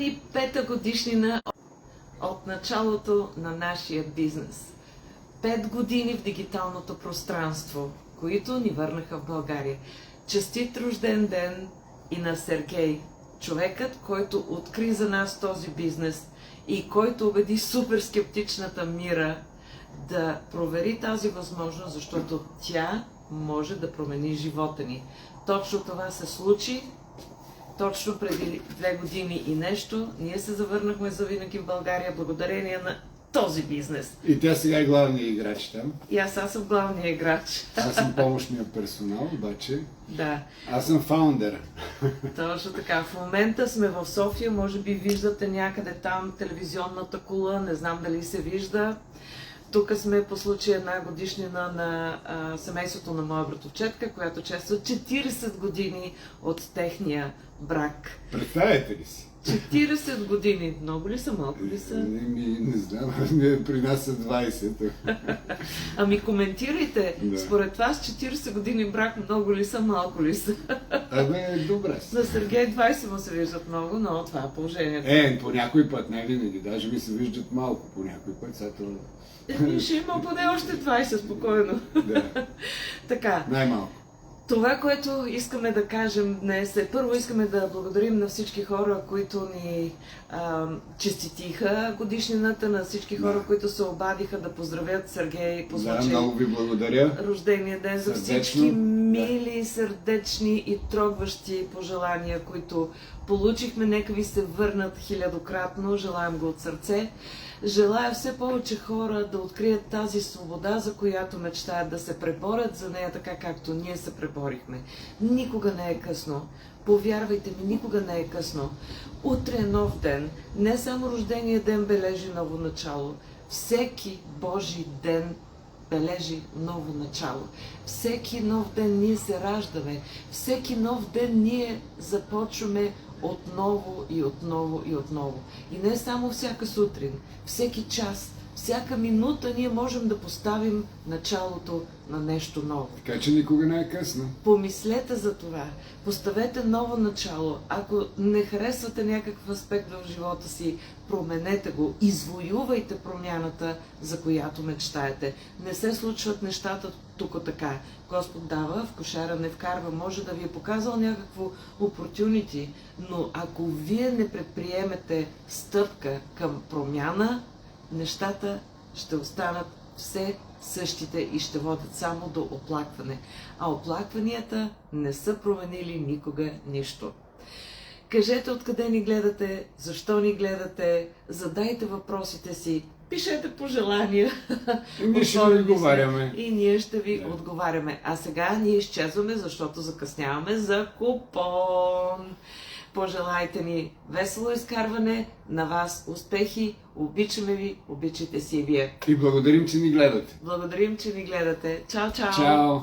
ни 5-та годишнина от началото на нашия бизнес. 5 години в дигиталното пространство, които ни върнаха в България. Честит рожден ден и на Сергей, човекът, който откри за нас този бизнес и който убеди супер скептичната Мира да провери тази възможност, защото тя може да промени живота ни. Точно това се случи. Точно преди 2 години и нещо, ние се завърнахме завинаги в България благодарение на този бизнес. И тя сега е главният играч там. И аз съм главният играч. Аз съм помощният персонал, обаче. Да. Аз съм фаундър. Точно така. В момента сме в София, може би виждате някъде там телевизионната кула, не знам дали се вижда. Тук сме по случай една годишнина на семейството на моя братовчетка, която чества 40 години от техния брак. Представете ли си? 40 години. Много ли са, малко ли са? Не знам, при нас са 20. Ами коментирайте, Да. според вас 40 години брак много ли са, малко ли са? Абе, добре. На Сергей 20 му се виждат много, но това е положението. По някой път, не винаги. Даже ми се виждат малко по някой път. Сега това... Ще има поне още 20 спокойно. Да, Така. най-малко. Това, което искаме да кажем днес е, първо искаме да благодарим на всички хора, които ни честитиха годишнината, на всички хора, които се обадиха да поздравят Сергей по случай много ви благодаря. рождения ден, за всички мили, сърдечни и трогващи пожелания, които получихме. Нека ви се върнат хилядократно, желаем го от сърце. Желая все повече хора да открият тази свобода, за която мечтаят, да се преборят за нея така, както ние се преборихме. Никога не е късно. Повярвайте ми, никога не е късно. Утре е нов ден. Не само рождения ден бележи ново начало. Всеки Божий ден бележи ново начало. Всеки нов ден ние се раждаме. Всеки нов ден ние започваме отново и отново и отново. И не само всяка сутрин, всеки час, всяка минута ние можем да поставим началото на нещо ново. Така че никога не е късно. Помислете за това. Поставете ново начало. Ако не харесвате някакъв аспект в живота си, променете го. Извоювайте промяната, за която мечтаете. Не се случват нещата тук така. Господ дава, в кошара не вкарва. Може да ви е показал някакво opportunity, но ако вие не предприемете стъпка към промяна, нещата ще останат все същите и ще водят само до оплакване. А оплакванията не са променили никога нищо. Кажете откъде ни гледате, защо ни гледате, задайте въпросите си, пишете пожелания. И ние ще ви отговаряме. И ние ще ви отговаряме. А сега ние изчезваме, защото закъсняваме за купон. Пожелайте ни весело изкарване, на вас успехи, обичаме ви, обичайте си и вие. И благодарим, че ни гледате. Благодарим, че ни гледате. Чао, чао! Чао!